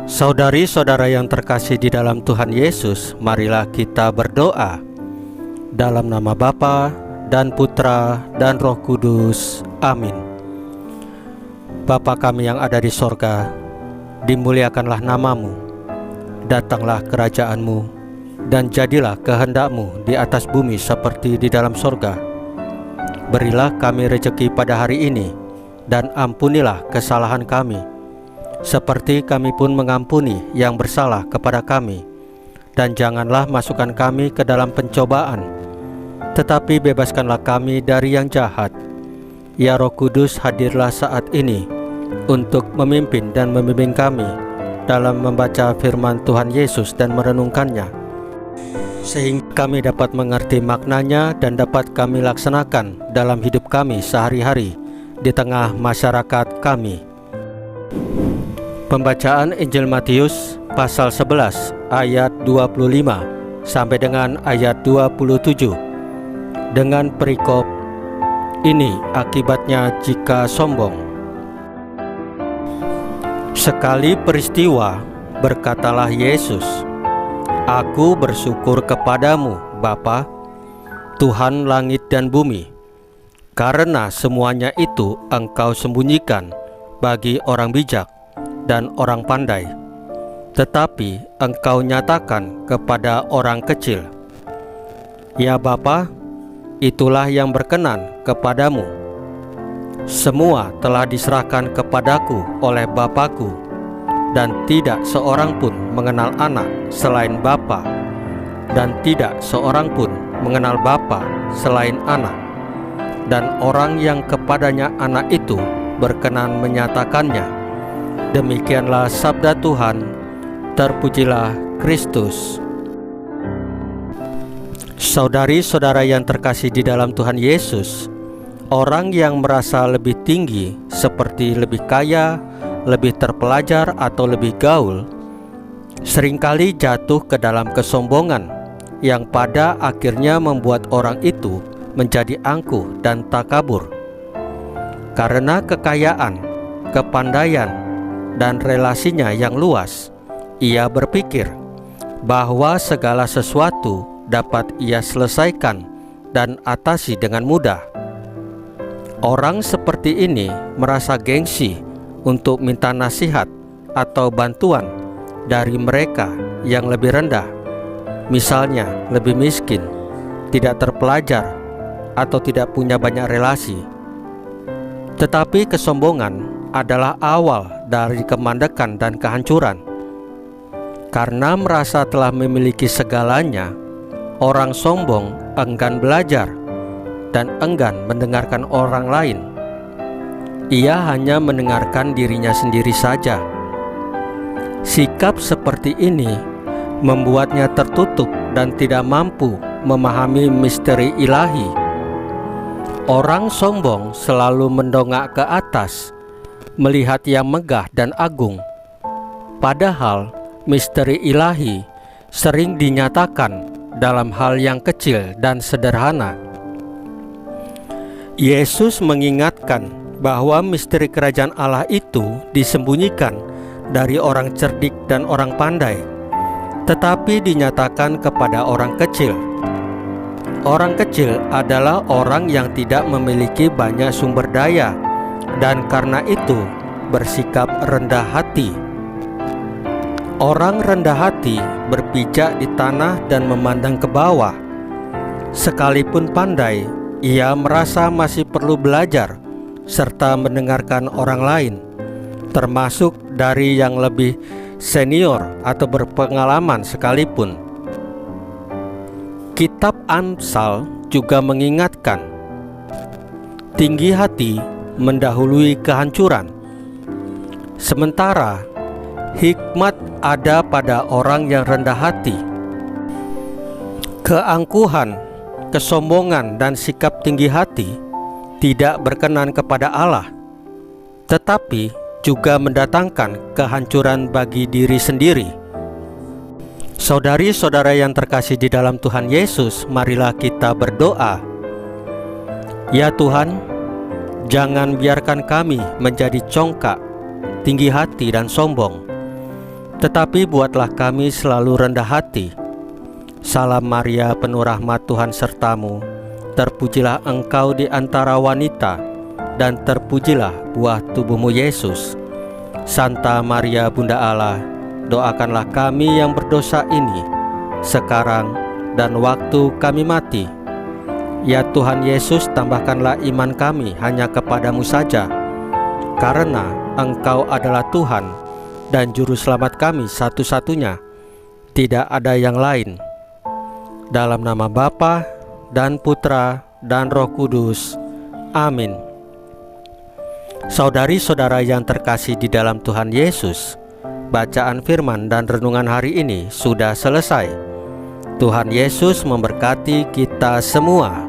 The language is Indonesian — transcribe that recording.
Saudari-saudara yang terkasih di dalam Tuhan Yesus, marilah kita berdoa. Dalam nama Bapa dan Putra dan Roh Kudus. Amin. Bapa kami yang ada di sorga, dimuliakanlah namamu, datanglah kerajaan-Mu, dan jadilah kehendak-Mu di atas bumi seperti di dalam sorga. Berilah kami rejeki pada hari ini, dan ampunilah kesalahan kami, seperti kami pun mengampuni yang bersalah kepada kami. Dan janganlah masukkan kami ke dalam pencobaan, tetapi bebaskanlah kami dari yang jahat. Ya Roh Kudus, hadirlah saat ini untuk memimpin dan membimbing kami dalam membaca firman Tuhan Yesus dan merenungkannya, sehingga kami dapat mengerti maknanya dan dapat kami laksanakan dalam hidup kami sehari-hari di tengah masyarakat kami. Pembacaan Injil Matius pasal 11 ayat 25 sampai dengan ayat 27 dengan perikop ini akibatnya jika sombong. Sekali peristiwa, berkatalah Yesus, "Aku bersyukur kepadamu, Bapa, Tuhan langit dan bumi, karena semuanya itu Engkau sembunyikan bagi orang bijak dan orang pandai, tetapi Engkau nyatakan kepada orang kecil. Ya Bapa, itulah yang berkenan kepadamu. Semua telah diserahkan kepadaku oleh Bapa-Ku, dan tidak seorang pun mengenal anak selain Bapa, dan tidak seorang pun mengenal Bapa selain anak, dan orang yang kepadanya anak itu berkenan menyatakannya." Demikianlah sabda Tuhan. Terpujilah Kristus. Saudari-saudara yang terkasih di dalam Tuhan Yesus, orang yang merasa lebih tinggi, seperti lebih kaya, lebih terpelajar, atau lebih gaul, seringkali jatuh ke dalam kesombongan yang pada akhirnya membuat orang itu menjadi angkuh dan takabur. Karena kekayaan, kepandaian, dan relasinya yang luas, ia berpikir bahwa segala sesuatu dapat ia selesaikan dan atasi dengan mudah. Orang seperti ini merasa gengsi untuk minta nasihat atau bantuan dari mereka yang lebih rendah, misalnya lebih miskin, tidak terpelajar, atau tidak punya banyak relasi. Tetapi kesombongan adalah awal dari kemandekan dan kehancuran. Karena merasa telah memiliki segalanya, orang sombong enggan belajar dan enggan mendengarkan orang lain. Ia hanya mendengarkan dirinya sendiri saja. Sikap seperti ini membuatnya tertutup dan tidak mampu memahami misteri ilahi. Orang sombong selalu mendongak ke atas, melihat yang megah dan agung, padahal misteri ilahi sering dinyatakan dalam hal yang kecil dan sederhana. Yesus mengingatkan bahwa misteri kerajaan Allah itu disembunyikan dari orang cerdik dan orang pandai, tetapi dinyatakan kepada orang kecil. Orang kecil adalah orang yang tidak memiliki banyak sumber daya, dan karena itu bersikap rendah hati. Orang rendah hati berpijak di tanah dan memandang ke bawah. Sekalipun pandai, ia merasa masih perlu belajar serta mendengarkan orang lain, termasuk dari yang lebih senior atau berpengalaman sekalipun. Kitab Amsal juga mengingatkan, tinggi hati mendahului kehancuran, sementara hikmat ada pada orang yang rendah hati. Keangkuhan, kesombongan, dan sikap tinggi hati tidak berkenan kepada Allah, tetapi juga mendatangkan kehancuran bagi diri sendiri. Saudari-saudara yang terkasih di dalam Tuhan Yesus, marilah kita berdoa. Ya Tuhan, jangan biarkan kami menjadi congkak, tinggi hati dan sombong. tetapi buatlah kami selalu rendah hati. Salam Maria, penuh rahmat, Tuhan sertamu. Terpujilah engkau di antara wanita, dan terpujilah buah tubuhmu Yesus. Santa Maria Bunda Allah, doakanlah kami yang berdosa ini, sekarang dan waktu kami mati. Ya Tuhan Yesus, tambahkanlah iman kami hanya kepadamu saja, karena Engkau adalah Tuhan dan Juru Selamat kami satu-satunya. Tidak ada yang lain. Dalam nama Bapa dan Putra dan Roh Kudus. Amin. Saudari-saudara yang terkasih di dalam Tuhan Yesus, bacaan firman dan renungan hari ini sudah selesai. Tuhan Yesus memberkati kita semua.